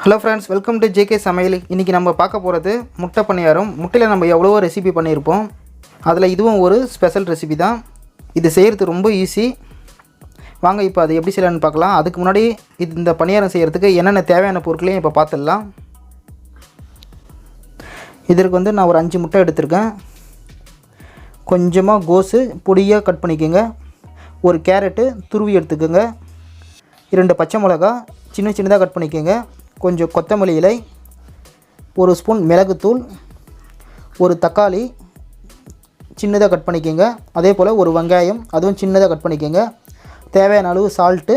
Hello friends, welcome to JK சமையல். இன்றைக்கி நம்ம பார்க்க போகிறது முட்டை பணியாரம். முட்டையில் நம்ம எவ்வளவோ ரெசிபி பண்ணியிருப்போம். அதில் இதுவும் ஒரு ஸ்பெஷல் ரெசிபி தான். இது செய்கிறது ரொம்ப ஈஸி. வாங்க இப்போ அதை எப்படி செய்யலான்னு பார்க்கலாம். அதுக்கு முன்னாடி இந்த பணியாரம் செய்கிறதுக்கு என்னென்ன தேவையான பொருட்களையும் இப்போ பார்த்துடலாம். இதற்கு வந்து நான் ஒரு 5 முட்டை எடுத்திருக்கேன். கொஞ்சமாக கோஸு பொடியாக கட் பண்ணிக்கோங்க. ஒரு கேரட்டு துருவி எடுத்துக்கோங்க. 2 பச்சை மிளகா சின்னதாக கட் பண்ணிக்கோங்க. கொஞ்சம் கொத்தமல்லி இலை, 1 ஸ்பூன் மிளகுத்தூள், ஒரு தக்காளி சின்னதாக கட் பண்ணிக்கோங்க. அதே போல் ஒரு வெங்காயம், அதுவும் சின்னதாக கட் பண்ணிக்கோங்க. தேவையான அளவு சால்ட்டு,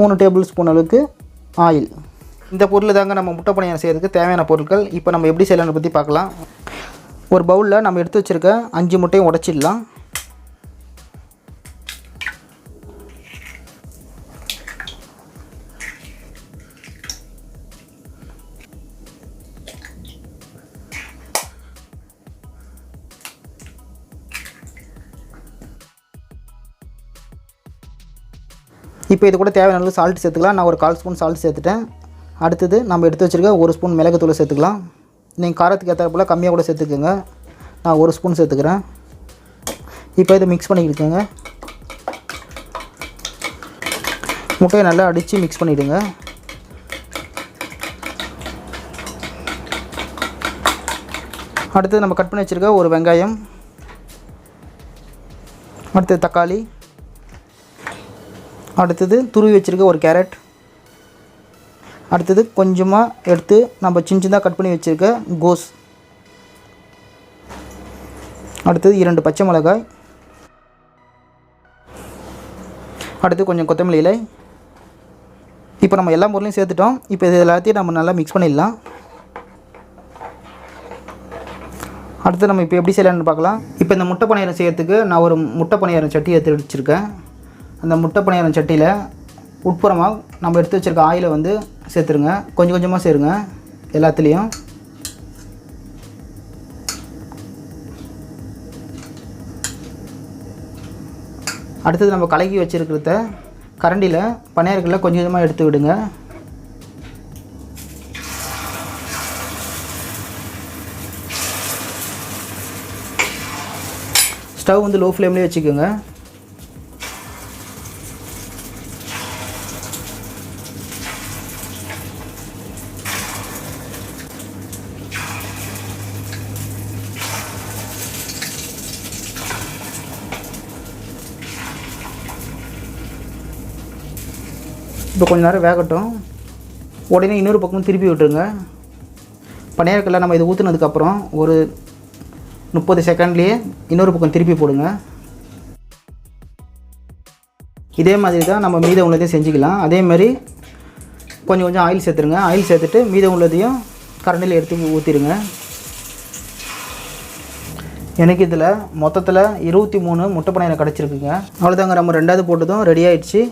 3 டேபிள் ஸ்பூன் அளவுக்கு ஆயில். இந்த பொருள் தாங்க நம்ம முட்டை பணியாரம் செய்கிறதுக்கு தேவையான பொருட்கள். இப்போ நம்ம எப்படி செய்யலாம்னு பற்றி பார்க்கலாம். ஒரு பவுலில் நம்ம எடுத்து வச்சுருக்க 5 முட்டையும் உடைச்சிடலாம். இப்போ இது கூட தேவையான அளவு சால்ட் சேர்த்துக்கலாம். நான் ஒரு 1/4 ஸ்பூன் சால்ட் சேர்த்துட்டேன். அடுத்தது நம்ம எடுத்து வச்சுருக்க 1 ஸ்பூன் மிளகுத்தூள் சேர்த்துக்கலாம். நீங்கள் காரத்துக்கு ஏற்ற போல் கம்மியாக கூட சேர்த்துக்கோங்க. நான் 1 ஸ்பூன் சேர்த்துக்கிறேன். இப்போ இதை மிக்ஸ் பண்ணிக்கிட்டுங்க. முட்டையை நல்லா அடித்து மிக்ஸ் பண்ணிவிடுங்க. அடுத்தது நம்ம கட் பண்ணி வச்சுருக்க ஒரு வெங்காயம், அடுத்தது தக்காளி, அடுத்தது துருவி வச்சுருக்க ஒரு கேரட், அடுத்தது கொஞ்சமாக எடுத்து நம்ம சின்னதாக கட் பண்ணி வச்சுருக்க கோஸ், அடுத்தது 2 பச்சை மிளகாய், அடுத்து கொஞ்சம் கொத்தமல்லி இலை. இப்போ நம்ம எல்லா பொருளையும் சேர்த்துட்டோம். இப்போ இது எல்லாத்தையும் நம்ம நல்லா மிக்ஸ் பண்ணிடலாம். அடுத்து நம்ம இப்போ எப்படி செய்யலாம்னு பார்க்கலாம். இப்போ இந்த முட்டை பணியாரம் செய்கிறதுக்கு நான் ஒரு முட்டை பணியாரம் சட்டி எடுத்து வச்சுருக்கேன். அந்த முட்டை பணியாரம் சட்டியில் உட்புறமாக நம்ம எடுத்து வச்சுருக்க ஆயிலை வந்து சேர்த்துருங்க. கொஞ்சம் கொஞ்சமாக சேருங்க எல்லாத்துலேயும். அடுத்தது நம்ம கலக்கி வச்சுருக்கிறத கரண்டியில் பணியாரங்களில் கொஞ்சம் கொஞ்சமாக எடுத்து விடுங்க. ஸ்டவ் வந்து லோ ஃப்ளேம்லேயே வச்சுக்கோங்க. இப்போ கொஞ்சம் நேரம் வேகட்டும். உடனே இன்னொரு பக்கம் திருப்பி விட்டுருங்க. பணியாரக்கல்ல நம்ம இது ஊற்றுனதுக்கப்புறம் ஒரு 30 செகண்ட்லேயே இன்னொரு பக்கம் திருப்பி போடுங்க. இதே மாதிரி தான் நம்ம மீதம் உள்ளதையும் செஞ்சுக்கலாம். அதேமாதிரி கொஞ்சம் கொஞ்சம் ஆயில் சேர்த்துருங்க. ஆயில் சேர்த்துட்டு மீதம் உள்ளதையும் கரண்டியில் எடுத்து ஊற்றிடுங்க. எனக்கு இதில் மொத்தத்தில் 23 முட்டை பணியாரம் கிடச்சிருக்குங்க. அவ்வளோதாங்க, நம்ம 2வது போட்டதும் ரெடி ஆகிடுச்சு.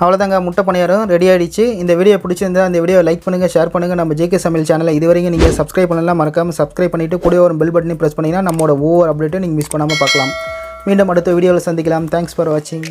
அவ்வளோதாங்க, முட்டை பணியாரம் ரெடி ஆகிடுச்சு. இந்த வீடியோ பிடிச்சிருந்தா இந்த வீடியோ லைக் பண்ணுங்கள், ஷேர் பண்ணுங்கள். நம்ம ஜேகே சமையல் சேனலை இது வரைக்கும் நீங்கள் சப்ஸ்கிரைப் பண்ணலாம், மறக்காமல் சப்ஸ்கிரைப் பண்ணிவிட்டு கூட ஒரு பெல் பட்டனையும் ப்ரெஸ் பண்ணிங்கன்னா நம்மளோட ஒவ்வொரு அப்டேட்டும் நீங்கள் மிஸ் பண்ணாமல் பார்க்கலாம். மீண்டும் அடுத்த வீடியோவில் சந்திக்கலாம். தேங்க்ஸ் ஃபார் வாட்சிங்.